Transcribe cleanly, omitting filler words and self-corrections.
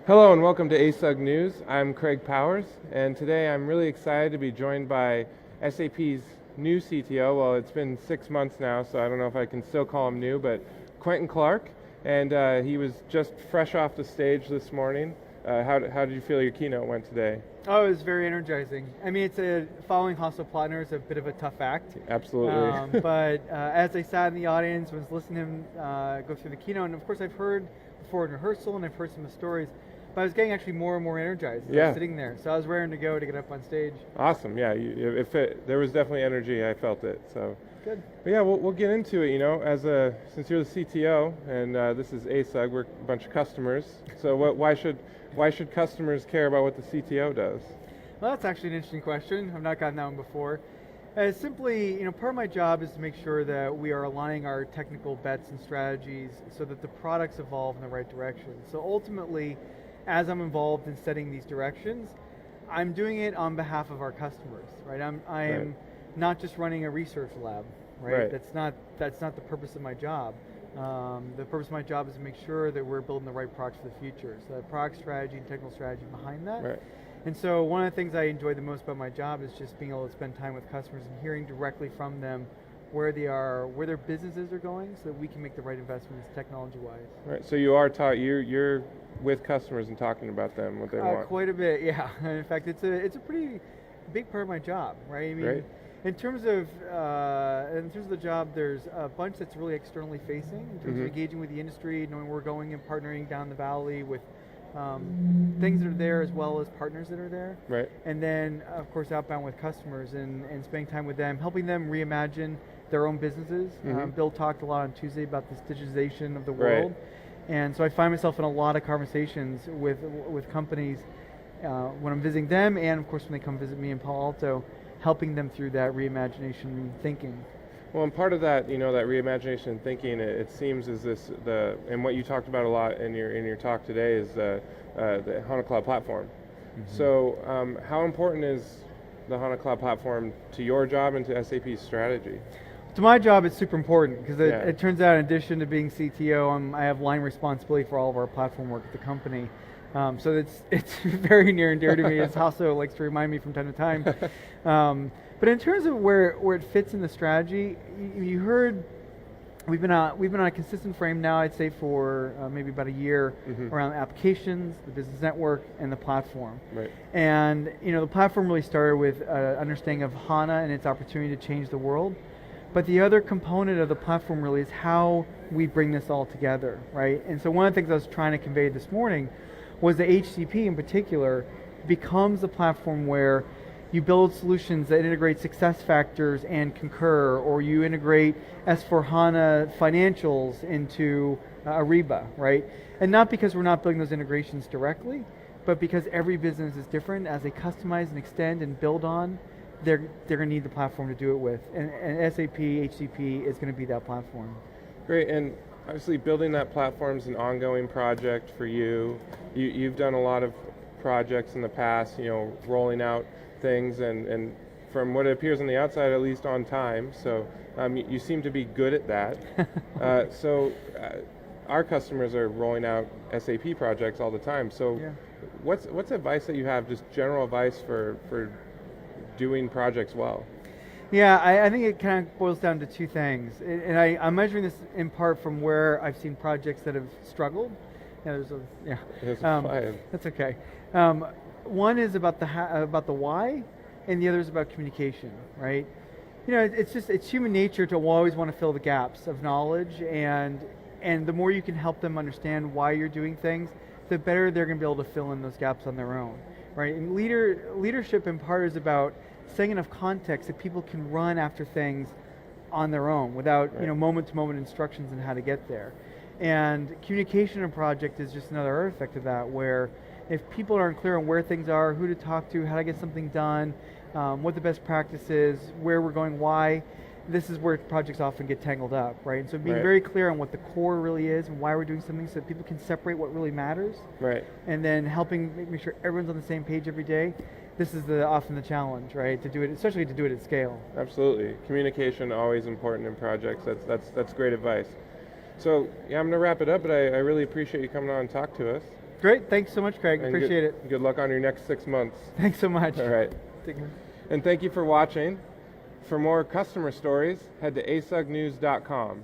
Hello and welcome to ASUGNews. I'm Craig Powers, and today I'm really excited to be joined by SAP's new CTO. Well, it's been 6 months now, so I don't know if I can still call him new, but Quentin Clark, and he was just fresh off the stage this morning. How did you feel your keynote went today? Oh, it was very energizing. I mean, following Hostile Partner is a bit of a tough act. Absolutely. But as I sat in the audience, was listening to him go through the keynote, and of course I've heard before in rehearsal and I've heard some of the stories, but I was getting actually more and more energized as I was sitting there. So I was raring to go to get up on stage. Awesome, yeah, there was definitely energy, I felt it, so. Good. But yeah, we'll get into it, since you're the CTO, and this is ASUG, we're a bunch of customers, so why should customers care about what the CTO does? Well, that's actually an interesting question. I've not gotten that one before. Simply, part of my job is to make sure that we are aligning our technical bets and strategies so that the products evolve in the right direction. So ultimately, as I'm involved in setting these directions, I'm doing it on behalf of our customers, right? I am not just running a research lab, right? That's not the purpose of my job. The purpose of my job is to make sure that we're building the right products for the future. So the product strategy and technical strategy behind that. Right. And so one of the things I enjoy the most about my job is just being able to spend time with customers and hearing directly from them where they are, where their businesses are going, so that we can make the right investments technology-wise. Right. So you're with customers and talking about them, what they want. Quite a bit, yeah. In fact, it's a pretty big part of my job, right? I mean, in terms of the job, there's a bunch that's really externally facing in terms of engaging with the industry, knowing where we're going and partnering down the valley with things that are there as well as partners that are there. Right. And then, of course, outbound with customers and spending time with them, helping them reimagine their own businesses. Bill talked a lot on Tuesday about this digitization of the world. And so I find myself in a lot of conversations with companies when I'm visiting them, and of course when they come visit me in Palo Alto, helping them through that reimagination thinking. Well, and part of that, that reimagination thinking, it seems is and what you talked about a lot in your talk today is the HANA Cloud Platform. So how important is the HANA Cloud Platform to your job and to SAP's strategy? To my job, it's super important because it turns out, in addition to being CTO, I have line responsibility for all of our platform work at the company. So it's very near and dear to me. It's also likes to remind me from time to time. But in terms of where it fits in the strategy, you heard we've been on a consistent frame now, I'd say for maybe about a year, around applications, the business network, and the platform. Right. And the platform really started with understanding of HANA and its opportunity to change the world. But the other component of the platform really is how we bring this all together, right? And so one of the things I was trying to convey this morning was that HCP in particular becomes a platform where you build solutions that integrate SuccessFactors and Concur, or you integrate S4HANA financials into Ariba, right? And not because we're not building those integrations directly, but because every business is different. As they customize and extend and build on, they're going to need the platform to do it with. And SAP HCP is going to be that platform. Great, and obviously building that platform is an ongoing project for you. You've done a lot of projects in the past, rolling out things and from what it appears on the outside, at least on time. So you seem to be good at that. So our customers are rolling out SAP projects all the time. So what's advice that you have, just general advice for doing projects well? Yeah, I think it kind of boils down to two things, and I'm measuring this in part from where I've seen projects that have struggled. That's okay. One is about the why, and the other is about communication, right? It's human nature to always want to fill the gaps of knowledge, and the more you can help them understand why you're doing things, the better they're going to be able to fill in those gaps on their own, right? And leadership in part is about setting enough context that people can run after things on their own without moment-to-moment instructions on how to get there. And communication in a project is just another effect of that, where if people aren't clear on where things are, who to talk to, how to get something done, what the best practice is, where we're going, why, this is where projects often get tangled up, right? And so being very clear on what the core really is and why we're doing something so that people can separate what really matters. Right. And then helping make sure everyone's on the same page every day. This is often the challenge, right? To do it, especially to do it at scale. Absolutely. Communication always important in projects. That's great advice. So yeah, I'm going to wrap it up, but I really appreciate you coming on and talk to us. Great. Thanks so much, Craig. And Appreciate it. Good luck on your next 6 months. Thanks so much. All right. Take care. And thank you for watching. For more customer stories, head to asugnews.com.